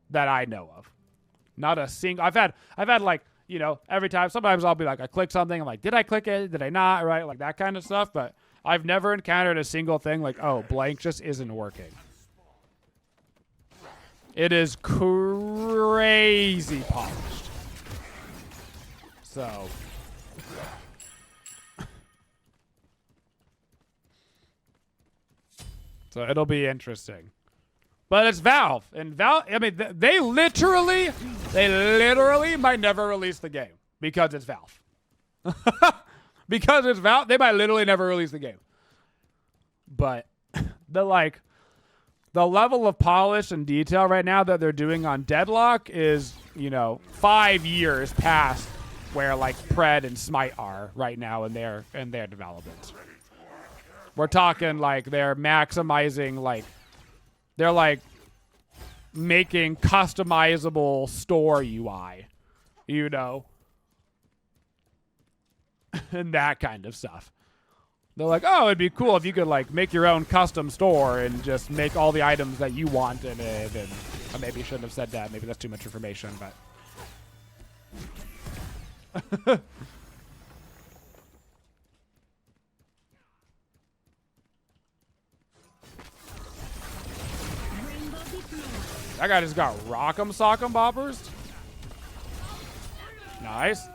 that I know of. Not a single. I've had like, you know, every time. Sometimes I'll be like, I click something. I'm like, did I click it? Did I not? Right, like that kind of stuff. But I've never encountered a single thing like, oh, blank just isn't working. It is crazy polished. So. So it'll be interesting. But it's Valve. And Valve, I mean, they literally might never release the game because it's Valve. Because it's Valve, they might literally never release the game. But the level of polish and detail right now that they're doing on Deadlock is, you know, 5 years past where like Pred and Smite are right now in their development. We're talking like they're maximizing, like they're like making customizable store UI, you know, and that kind of stuff. They're like, oh, it'd be cool if you could like make your own custom store and just make all the items that you want in it. And I maybe shouldn't have said that. Maybe that's too much information, but. That guy just got rock'em sock'em boppers. Nice.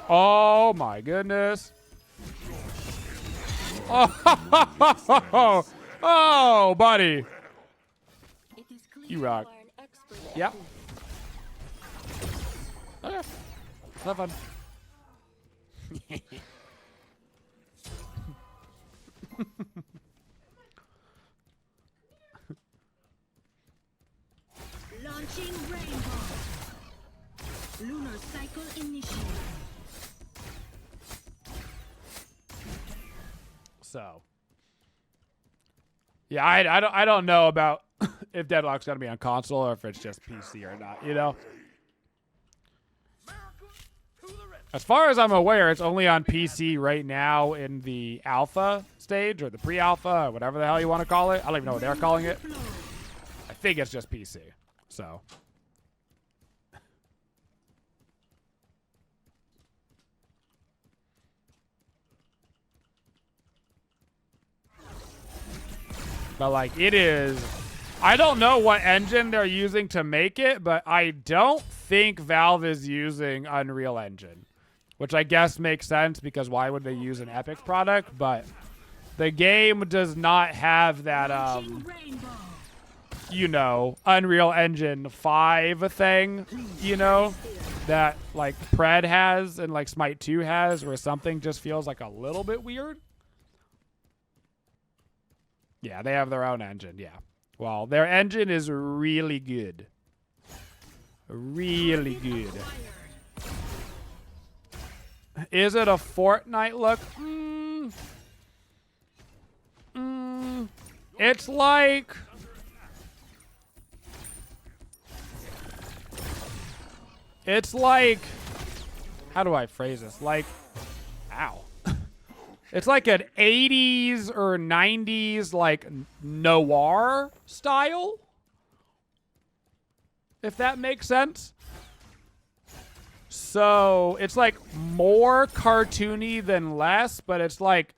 Oh my goodness. Oh, oh, buddy. You rock. Yep. Okay. Have fun. Launching rainbow. Lunar cycle initiated. So, yeah, I don't know about if Deadlock's gonna be on console or if it's just PC or not. You know, as far as I'm aware, it's only on PC right now in the alpha stage or the pre-alpha or whatever the hell you want to call it. I don't even know what they're calling it. I think it's just PC. So. But like it is, I don't know what engine they're using to make it, but I don't think Valve is using Unreal Engine, which I guess makes sense because why would they use an Epic product? But the game does not have that, you know, Unreal Engine 5 thing, you know, that like Pred has and like Smite 2 has, where something just feels like a little bit weird. Yeah, they have their own engine, yeah. Well, their engine is really good. Really good. Is it a Fortnite look? It's like... It's like... How do I phrase this? Like... Ow. It's like an 80s or 90s, like, noir style. If that makes sense. So, it's like more cartoony than less, but it's like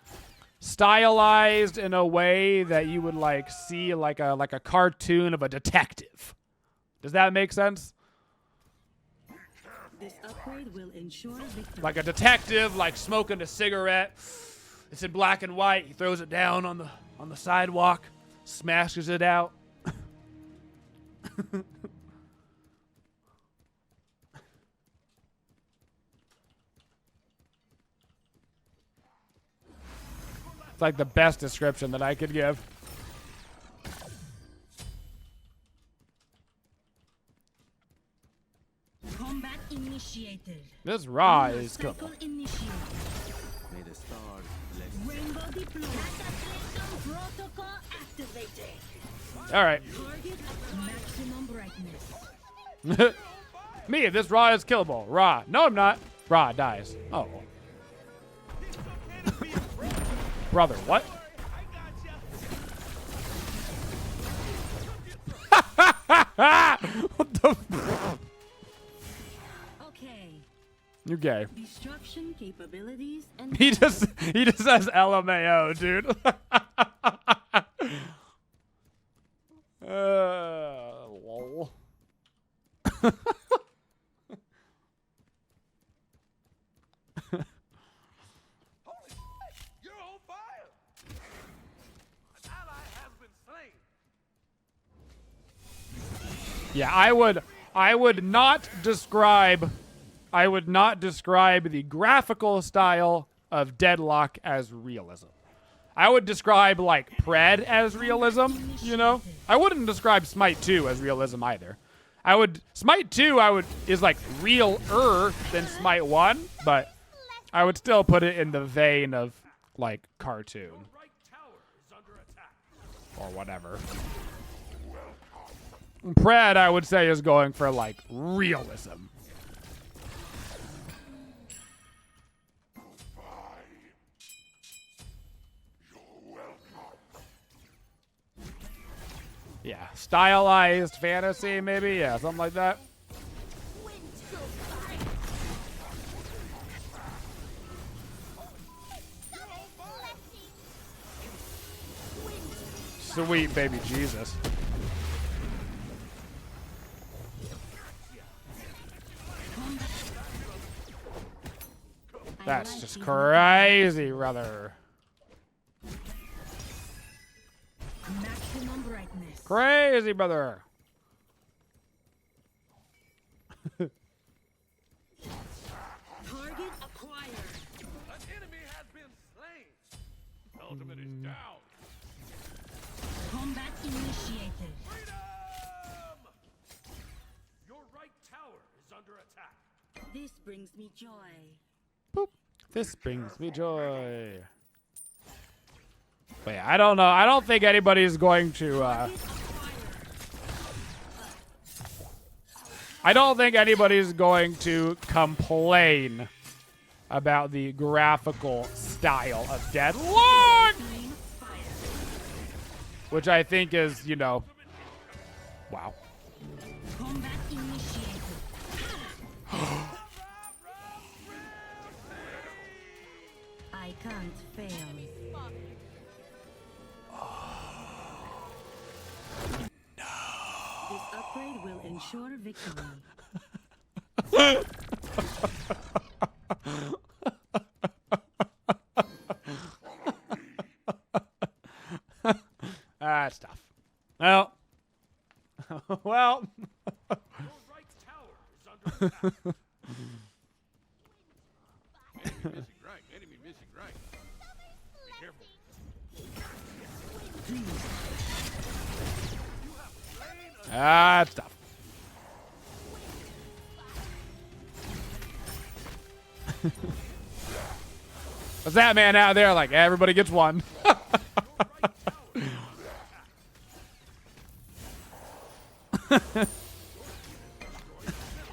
stylized in a way that you would like see like a cartoon of a detective. Does that make sense? This upgrade will ensure victory. Like a detective, like smoking a cigarette. It's in black and white. He throws it down on the sidewalk, smashes it out. It's like the best description that I could give. Combat initiated. This Ra Lunar is cool. cycle initiated. May the stars bless. Rainbow deployed. Cataplasm protocol activated. All right. Target maximum brightness. Me, this Ra is killable. Ra. No, I'm not. Ra dies. Oh. Brother, what? What the? Okay. You gay? Destruction capabilities and He just says LMAO, dude. Lol. You're on fire! An ally has been slain. Yeah, I would not describe the graphical style of Deadlock as realism. I would describe like Pred as realism, you know? I wouldn't describe Smite 2 as realism either. Smite 2 is like realer than Smite 1, but I would still put it in the vein of like cartoon Right tower is under attack. or whatever. Pred, I would say, is going for like realism. Yeah, stylized fantasy, maybe. Yeah, something like that. Sweet baby Jesus. That's just crazy, brother. maximum brightness. Crazy, brother. Target acquired. An enemy has been slain. Ultimate is down. Combat initiated. Freedom! Your right tower is under attack. This brings me joy. Boop. This brings me joy. But yeah, I don't know. I don't think anybody's going to. I don't think anybody's going to complain about the graphical style of Deadlock, which I think is, you know, wow. Combat initiated. I can't fail. This upgrade will ensure victory. That's tough. Well, well. Your right tower is under attack. Enemy missing right. Enemy missing right. Be careful. That's tough. What's that man out there? Like, everybody gets one.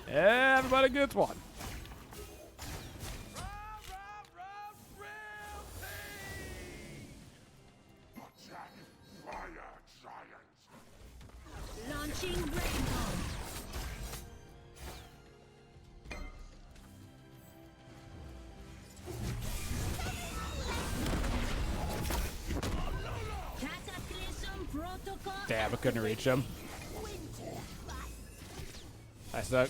Everybody gets one. Launching rainbow. Cataclysm protocol. Damn, I couldn't reach him. I suck.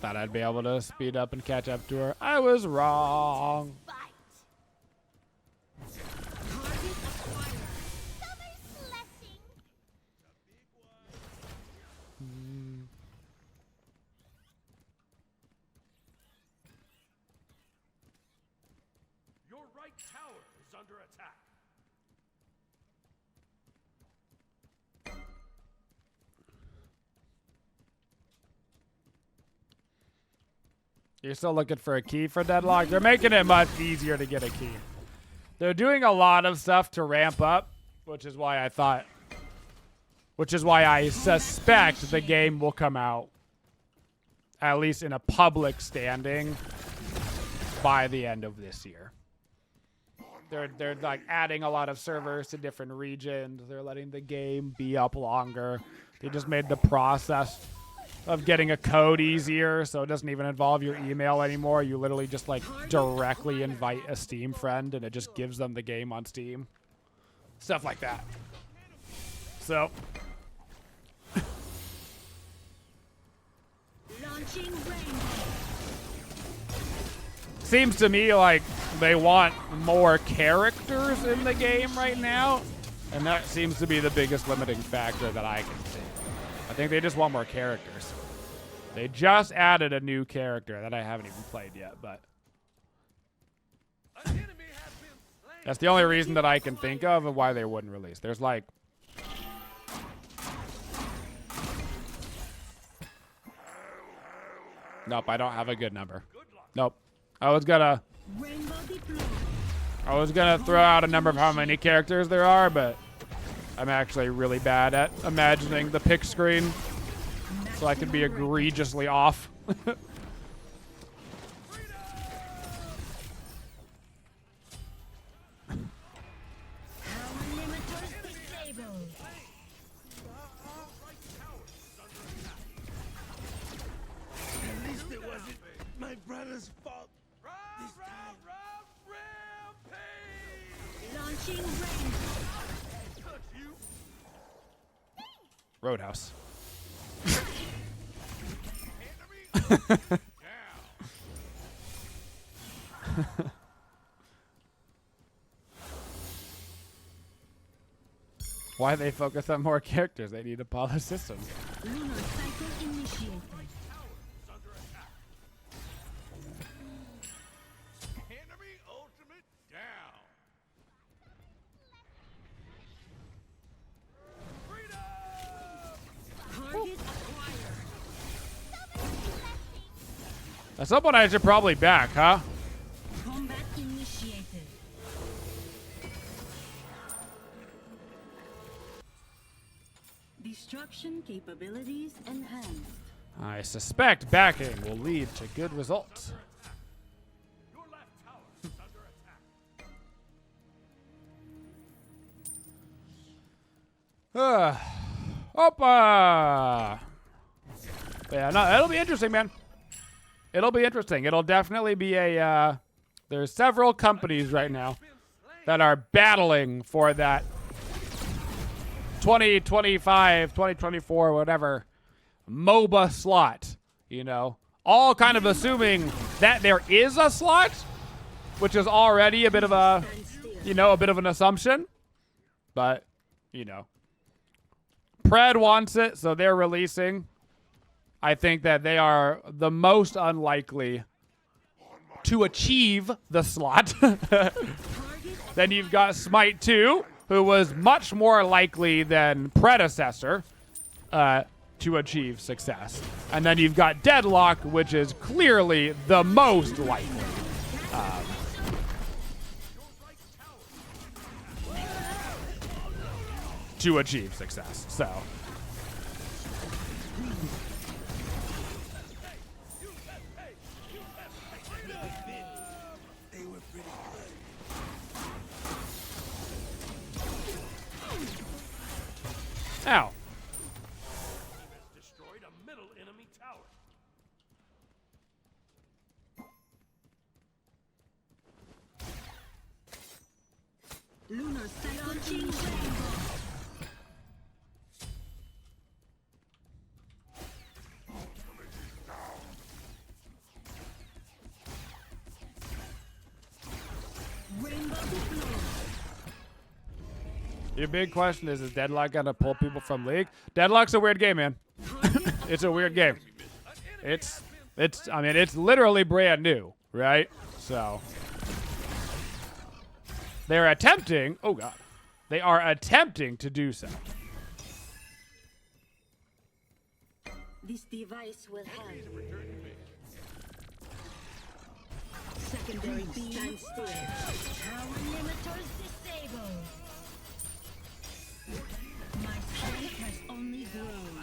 Thought I'd be able to speed up and catch up to her. I was wrong. Target acquired. Your right tower is under attack. You're still looking for a key for Deadlock? They're making it much easier to get a key. They're doing a lot of stuff to ramp up, which is why I suspect the game will come out, at least in a public standing, by the end of this year. They're like adding a lot of servers to different regions. They're letting the game be up longer. They just made the process of getting a code easier, so it doesn't even involve your email anymore. You literally just like directly invite a Steam friend, and it just gives them the game on Steam. Stuff like that. So. Launching rainbow. Seems to me like they want more characters in the game right now, and that seems to be the biggest limiting factor that I can see. I think they just want more characters. They just added a new character that I haven't even played yet, but that's the only reason that I can think of why they wouldn't release. There's like nope, I don't have a good number. Nope. I was gonna throw out a number of how many characters there are, but I'm actually really bad at imagining the pick screen, so I could be egregiously off. At least it wasn't my brother's fault this time. Launching rainbow. Roadhouse. Why they focus on more characters? They need to polish systems. Lunar cycle initiated. Enemy ultimate down. Target acquired. At some point I should probably back, huh? Combat initiated. Destruction capabilities enhanced. I suspect backing will lead to good results. Your left tower is under attack. Opa! Yeah, no, it'll be interesting, man. It'll be interesting. It'll definitely be a, there's several companies right now that are battling for that 2025, 2024, whatever, MOBA slot, you know. All kind of assuming that there is a slot, which is already a bit of a, you know, a bit of an assumption. But, you know. Pred wants it, so they're releasing. I think that they are the most unlikely to achieve the slot. Then you've got Smite 2, who was much more likely than predecessor to achieve success. And then you've got Deadlock, which is clearly the most likely. To achieve success. So They were pretty good. Ow. Destroyed a middle enemy tower. Lunar cycle launching rainbow. Rainbow deployed. Your big question is Deadlock gonna pull people from League? Deadlock's a weird game, man. It's a weird game. It's I mean, it's literally brand new, right? So they're attempting, oh god. They are attempting to do so. This device will have secondary beam stand still. Power limiters disabled. My strength has only grown.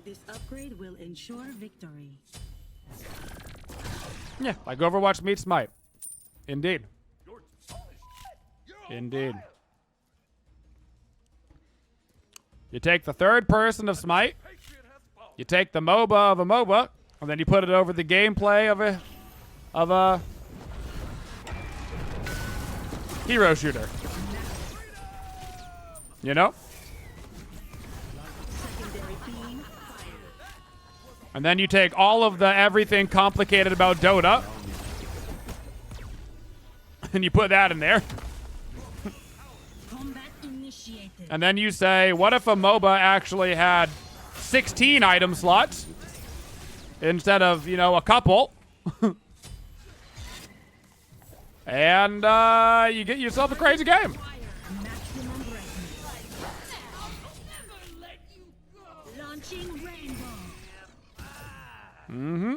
This upgrade will ensure victory. Yeah, like Overwatch meets Smite. Indeed. Indeed. You take the third person of Smite, you take the MOBA of a MOBA, and then you put it over the gameplay of a hero shooter. You know? And then you take all of the everything complicated about Dota, and you put that in there. And then you say, what if a MOBA actually had 16 item slots instead of, you know, a couple? And you get yourself a crazy game. Mm-hmm.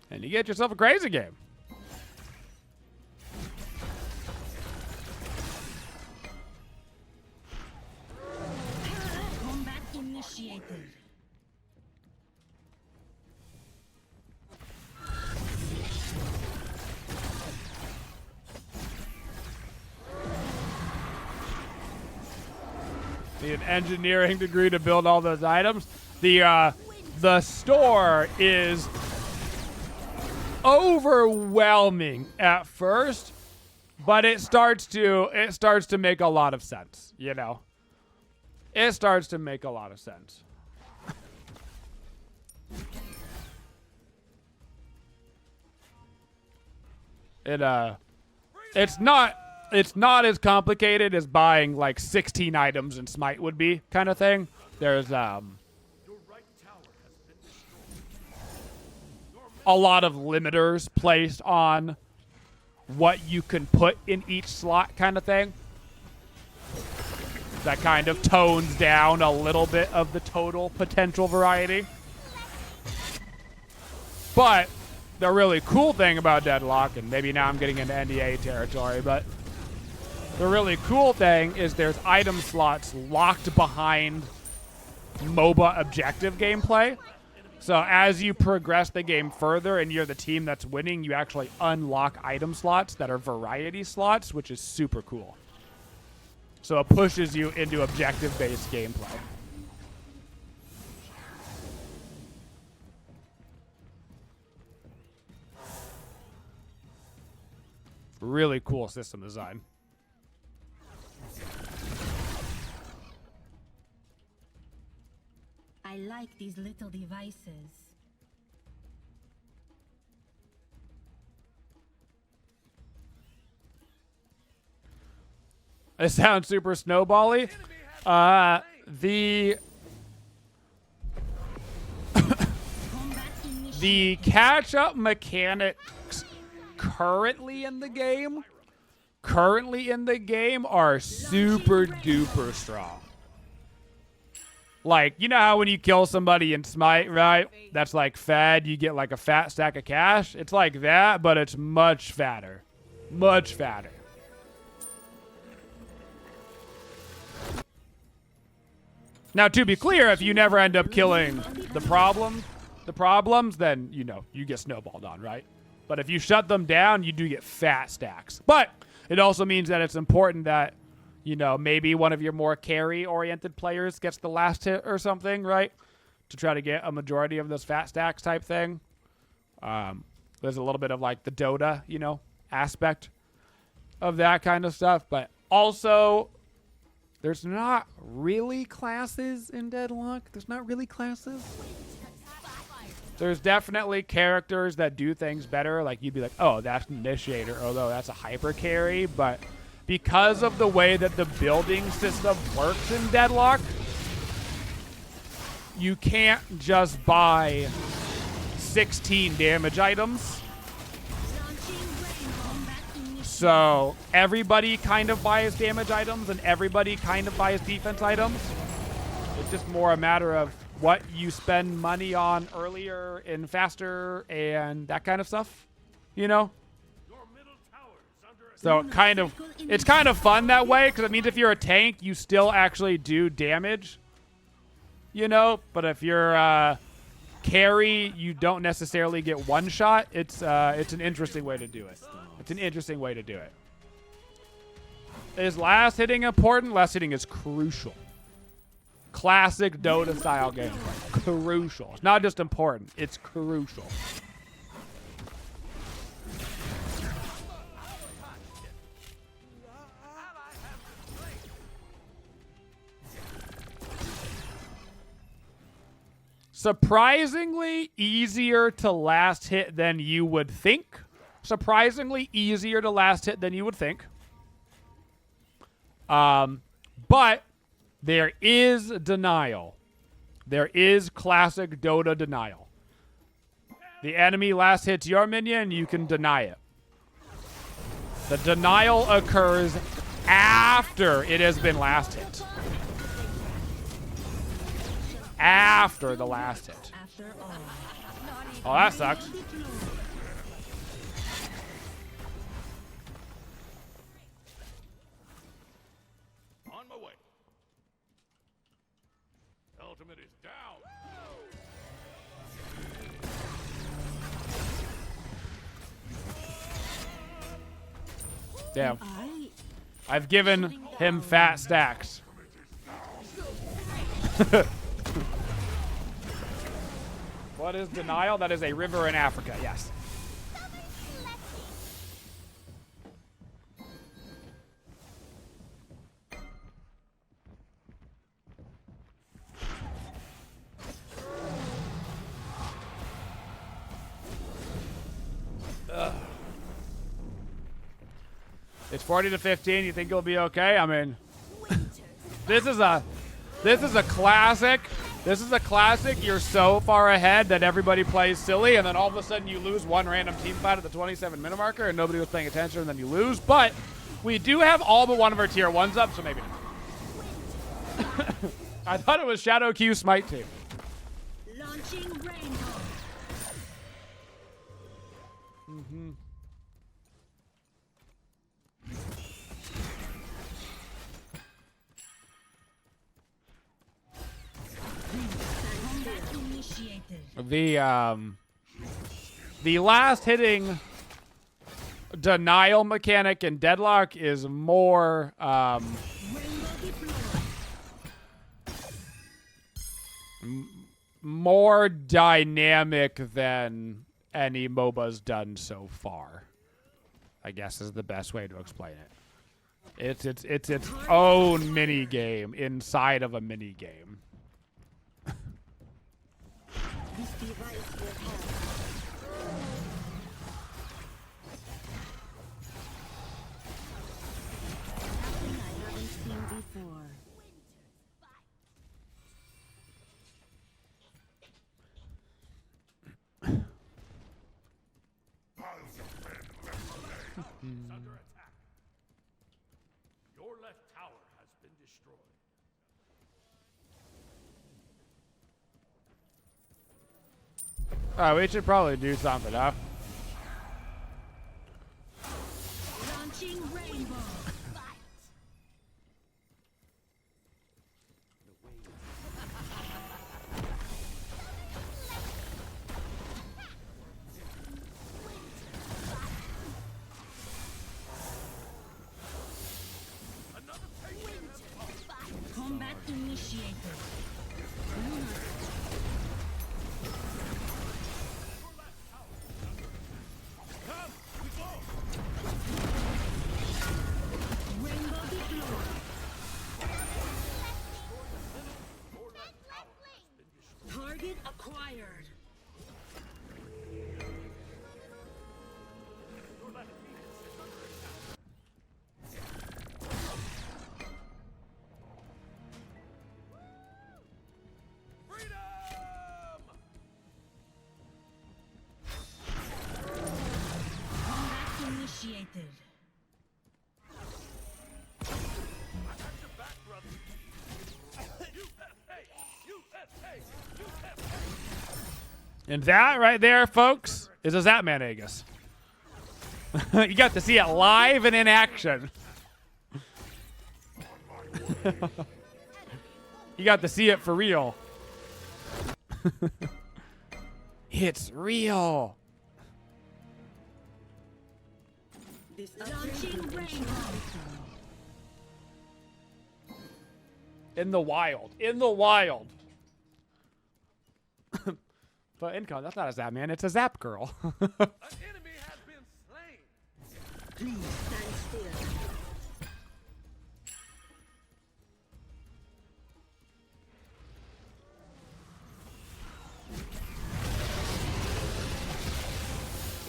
And you get yourself a crazy game. Combat initiated. An engineering degree to build all those items. The store is overwhelming at first, but it starts to make a lot of sense, you know. It starts to make a lot of sense. It's not as complicated as buying like 16 items in Smite would be, kind of thing. There's a lot of limiters placed on what you can put in each slot, kind of thing. That kind of tones down a little bit of the total potential variety. But the really cool thing about Deadlock, and maybe now I'm getting into NDA territory, but the really cool thing is there's item slots locked behind MOBA objective gameplay. So as you progress the game further and you're the team that's winning, you actually unlock item slots that are variety slots, which is super cool. So it pushes you into objective-based gameplay. Really cool system design. I like these little devices. It sounds super snowbally. The catch-up mechanics currently in the game are super duper strong. Like, you know how when you kill somebody in Smite, right? That's like fed, you get like a fat stack of cash. It's like that, but it's much fatter. Much fatter. Now, to be clear, if you never end up killing the problems, then, you know, you get snowballed on, right? But if you shut them down, you do get fat stacks. But it also means that it's important that, you know, maybe one of your more carry-oriented players gets the last hit or something, right? To try to get a majority of those fat stacks type thing. There's a little bit of, like, the Dota, you know, aspect of that kind of stuff. But also, there's not really classes in Deadlock. There's not really classes. There's definitely characters that do things better. Like, you'd be like, oh, that's an initiator, although that's a hyper carry. But because of the way that the building system works in Deadlock, you can't just buy 16 damage items. So everybody kind of buys damage items and everybody kind of buys defense items. It's just more a matter of what you spend money on earlier and faster and that kind of stuff, you know? So it's kind of fun that way, because it means if you're a tank, you still actually do damage. you know. But if you're carry, you don't necessarily get one shot. It's an interesting way to do it. It's an interesting way to do it. Is last hitting important? Last hitting is crucial. Classic Dota style gameplay. Crucial. It's not just important. It's crucial. Surprisingly easier to last hit than you would think. Surprisingly easier to last hit than you would think. But there is denial. There is classic Dota denial. The enemy last hits your minion, you can deny it. The denial occurs after it has been last hit. After the last hit. Oh, that sucks. On my way. Ultimate is down. Damn. I've given him fat stacks. What is denial? That is a river in Africa, yes. It's 40 to 15. You think you'll be okay? I mean, this is a classic. This is a classic. You're so far ahead that everybody plays silly, and then all of a sudden you lose one random team fight at the 27-minute marker, and nobody was paying attention, and then you lose. But we do have all but one of our tier 1s up, so maybe not. I thought it was Shadow Q Smite team. Launching rainbow. The last hitting denial mechanic in Deadlock is more more dynamic than any MOBA's done so far, I guess is the best way to explain it. It's its own mini game inside of a mini game. This device will help. Something I haven't seen before. Under attack. Your left tower has been destroyed. We should probably do something, huh? Launching rainbow. Combat initiated. Rainbow deployed. Target acquired. Combat initiated. And that right there, folks, is a Zapman Aegis. You got to see it live and in action. You got to see it for real. It's real. Launching rainbow. In the wild. In the wild. But Incon, that's not a Zap man. It's a Zap girl. An enemy has been slain. Please stand still.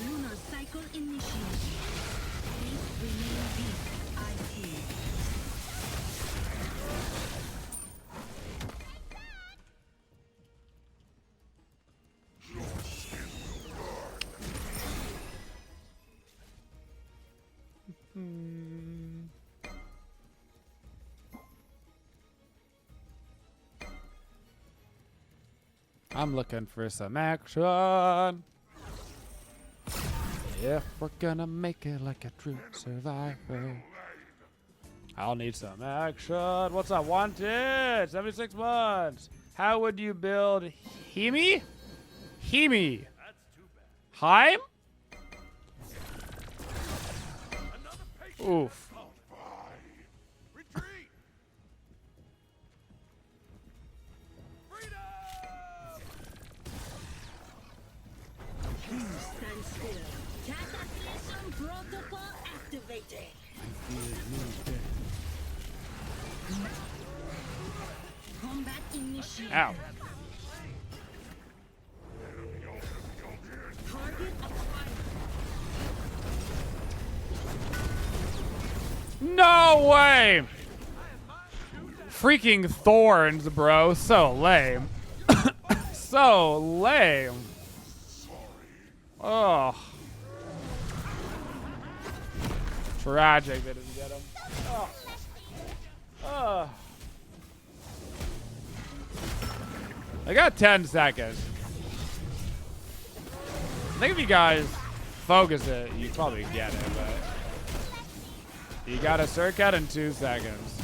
Lunar cycle initiated. Please remain deep. I see. I'm looking for some action. If we're gonna make it like a true survivor, I'll need some action. What's up, wanted? 76 months. How would you build Hemi? Hemi. That's too bad. Heim? Another patient. Oof. Retreat. Freedom. Please stand still. Cataclysm protocol activated. Combat initiated. Ow. Target acquired. No way! Freaking thorns, bro. So lame. So lame. Oh. Tragic they didn't get him. Oh. Oh. I got 10 seconds. I think if you guys focus it, you probably get it, but you got a circuit in 2 seconds.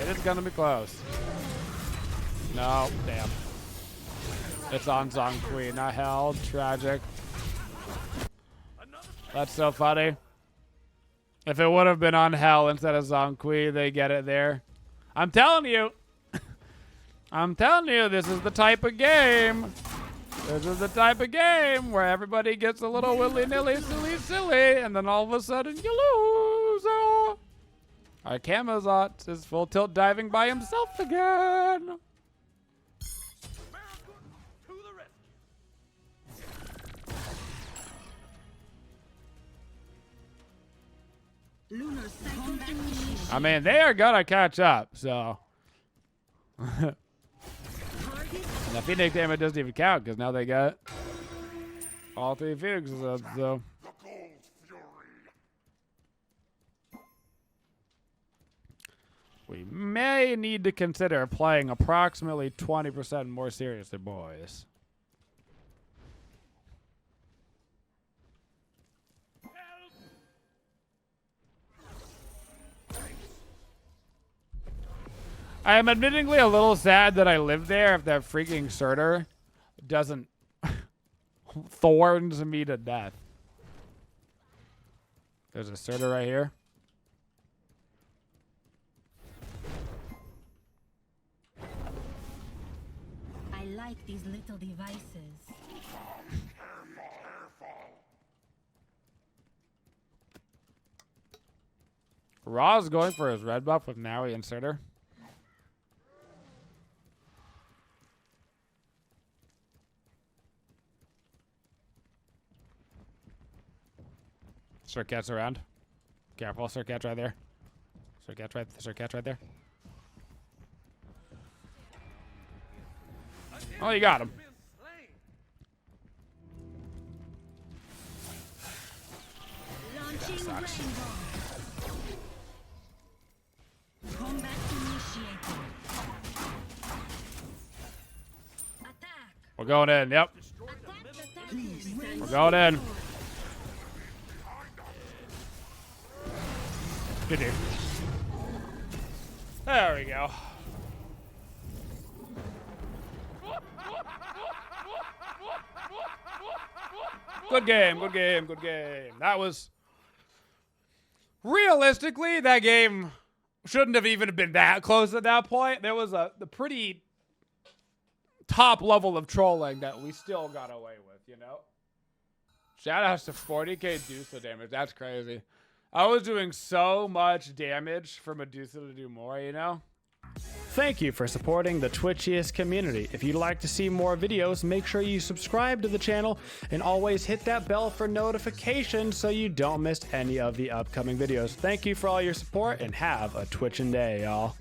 It is gonna be close. No, damn. It's on Zong Queen, not held. Tragic. That's so funny. If it would have been on Hell instead of Zong Kui, they get it there. I'm telling you. I'm telling you, this is the type of game. This is the type of game where everybody gets a little willy-nilly, silly, and then all of a sudden you lose. Oh. Our Camazot is full tilt diving by himself again. America to the rescue. Lunar cycle initiated. I mean, they are gonna catch up, so. Target The Phoenix damage doesn't even count because now they got all 3 Phoenixes up, so. The Gold Fury. We may need to consider playing approximately 20% more seriously, boys. I am admittingly a little sad that I live there if that freaking Surtur doesn't thorns me to death. There's a Surtur right here. I like these little devices. Raw's going for his red buff with Naui and Surtur. Circuit's around. Careful, Circuit's right there. Circuit's right there. Oh, you got him. Been slain. Launching sucks. rainbow. Combat initiated. Attack. We're going in. Yep. Attack the target. We're going in. Good dude. There we go. Good game, good game, good game. That was... Realistically, that game shouldn't have even been that close at that point. There was the pretty top level of trolling that we still got away with, you know? Shout outs to 40k Medusa damage. That's crazy. I was doing so much damage for Medusa to do more, you know? Thank you for supporting the Twitchiest community. If you'd like to see more videos, make sure you subscribe to the channel and always hit that bell for notifications so you don't miss any of the upcoming videos. Thank you for all your support and have a twitching day, y'all.